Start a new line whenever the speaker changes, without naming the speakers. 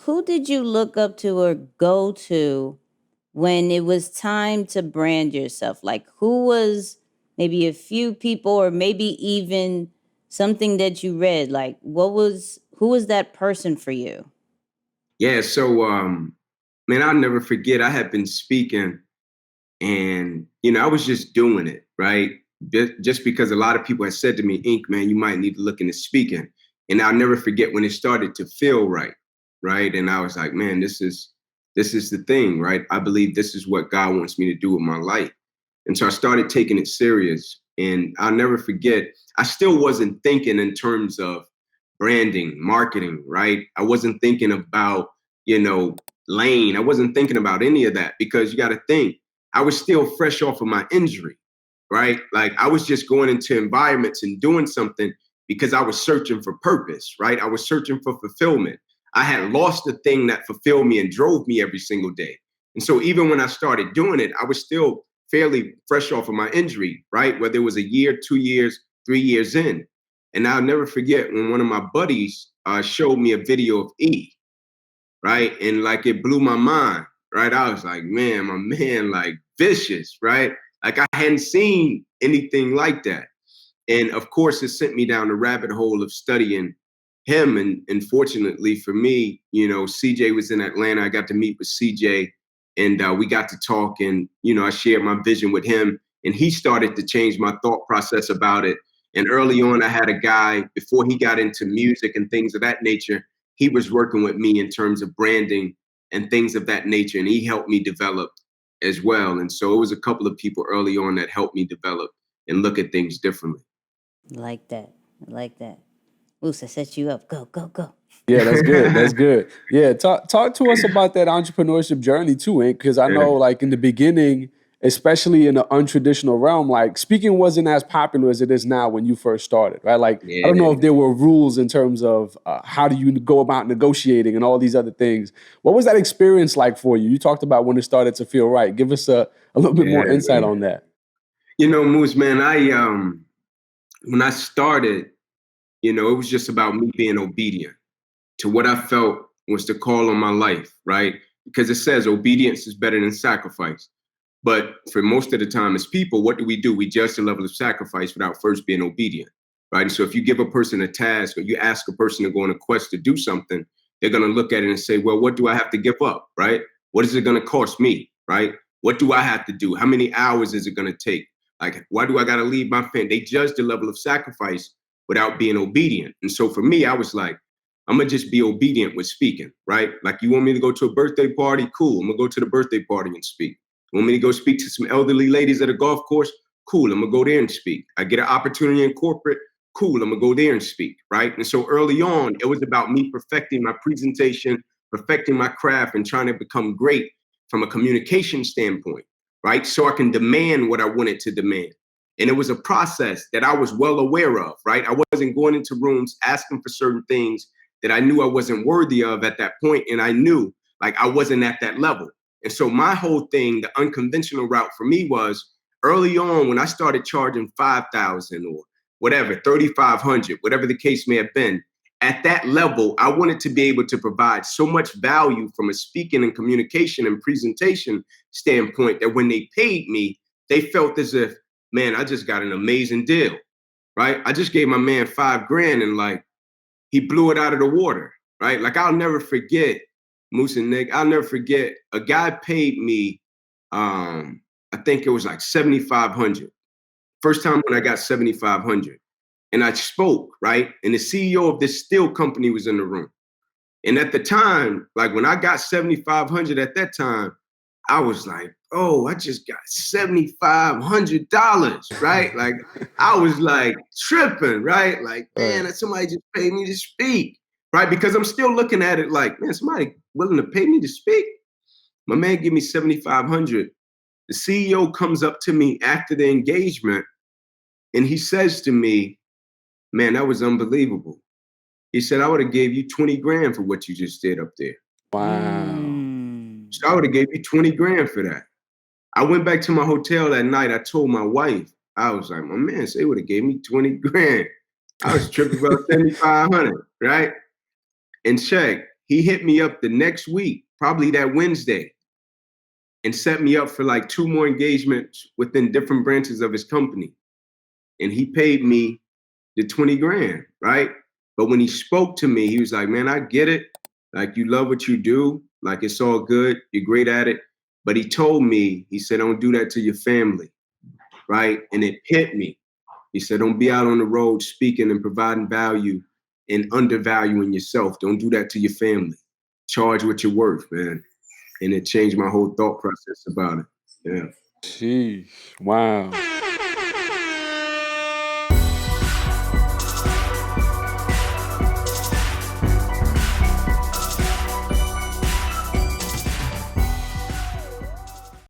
who did you look up to or go to when it was time to brand yourself? Like, who was maybe a few people or maybe even something that you read? Like, who was that person for you?
Yeah, so man, I'll never forget. I had been speaking, and I was just doing it, right? Just because a lot of people had said to me, "Ink, man, you might need to look into speaking." And I'll never forget when it started to feel right, right? And I was like, "Man, this is the thing, right? I believe this is what God wants me to do with my life." And so I started taking it serious. And I'll never forget, I still wasn't thinking in terms of branding, marketing, right? I wasn't thinking about, lane. I wasn't thinking about any of that because you got to think, I was still fresh off of my injury, right? Like I was just going into environments and doing something because I was searching for purpose, right? I was searching for fulfillment. I had lost the thing that fulfilled me and drove me every single day. And so even when I started doing it, I was still fairly fresh off of my injury, right? Whether it was a year, 2 years, 3 years in. And I'll never forget when one of my buddies showed me a video of E, right? And like it blew my mind, right? I was like, man, my man, like vicious, right? Like I hadn't seen anything like that. And of course, it sent me down the rabbit hole of studying him. And fortunately for me, CJ was in Atlanta. I got to meet with CJ and we got to talk. And, I shared my vision with him. And he started to change my thought process about it. And early on, I had a guy, before he got into music and things of that nature, he was working with me in terms of branding and things of that nature. And he helped me develop as well. And so it was a couple of people early on that helped me develop and look at things differently.
Like that. I like that. Musa set you up. Go, go, go.
Yeah, that's good. That's good. Yeah, talk to us about that entrepreneurship journey too, Ink, because I know like in the beginning, especially in the untraditional realm, like speaking wasn't as popular as it is now when you first started, right? Like I don't know if there were rules in terms of how do you go about negotiating and all these other things. What was that experience like for you? You talked about when it started to feel right. Give us a little bit more insight on that.
Moose, man, when I started, it was just about me being obedient to what I felt was the call on my life, right? Because it says obedience is better than sacrifice. But for most of the time as people, what do? We judge the level of sacrifice without first being obedient, right? And so if you give a person a task or you ask a person to go on a quest to do something, they're going to look at it and say, well, what do I have to give up, right? What is it going to cost me, right? What do I have to do? How many hours is it going to take? Like, why do I got to leave my family? They judge the level of sacrifice without being obedient. And so for me, I was like, I'm gonna just be obedient with speaking, right? Like you want me to go to a birthday party? Cool. I'm gonna go to the birthday party and speak. You want me to go speak to some elderly ladies at a golf course? Cool. I'm gonna go there and speak. I get an opportunity in corporate? Cool. I'm gonna go there and speak, right? And so early on, it was about me perfecting my presentation, perfecting my craft, and trying to become great from a communication standpoint, right? So I can demand what I wanted to demand. And it was a process that I was well aware of, right? I wasn't going into rooms asking for certain things that I knew I wasn't worthy of at that point, and I knew like I wasn't at that level. And so my whole thing, the unconventional route for me was early on when I started charging 5,000 or whatever, 3,500, whatever the case may have been. At that level, I wanted to be able to provide so much value from a speaking and communication and presentation standpoint that when they paid me, they felt as if, man, I just got an amazing deal, right? I just gave my man $5,000 and like, he blew it out of the water, right? Like I'll never forget, Moose and Nick, I'll never forget, a guy paid me, I think it was like 7,500. First time when I got 7,500. And I spoke, right? And the CEO of this steel company was in the room. And at the time, like when I got 7,500 at that time, I was like, oh, I just got $7,500, right? Like I was like tripping, right? Like, man, somebody just paid me to speak, right? Because I'm still looking at it like, man, somebody willing to pay me to speak? My man give me 7,500. The CEO comes up to me after the engagement and he says to me, man, that was unbelievable. He said, I would have gave you 20,000 for what you just did up there.
Wow.
So I would have gave you 20,000 for that. I went back to my hotel that night. I told my wife, I was like, my man, they would have gave me 20,000. I was tripping about 7,500, right? And check, he hit me up the next week, probably that Wednesday, and set me up for like 2 more engagements within different branches of his company. And he paid me the 20 grand, right? But when he spoke to me, he was like, man, I get it. Like, you love what you do. Like, it's all good. You're great at it. But he told me, he said, don't do that to your family, right? And it hit me. He said, don't be out on the road speaking and providing value and undervaluing yourself. Don't do that to your family. Charge what you're worth, man. And it changed my whole thought process about it. Yeah.
Sheesh. Wow.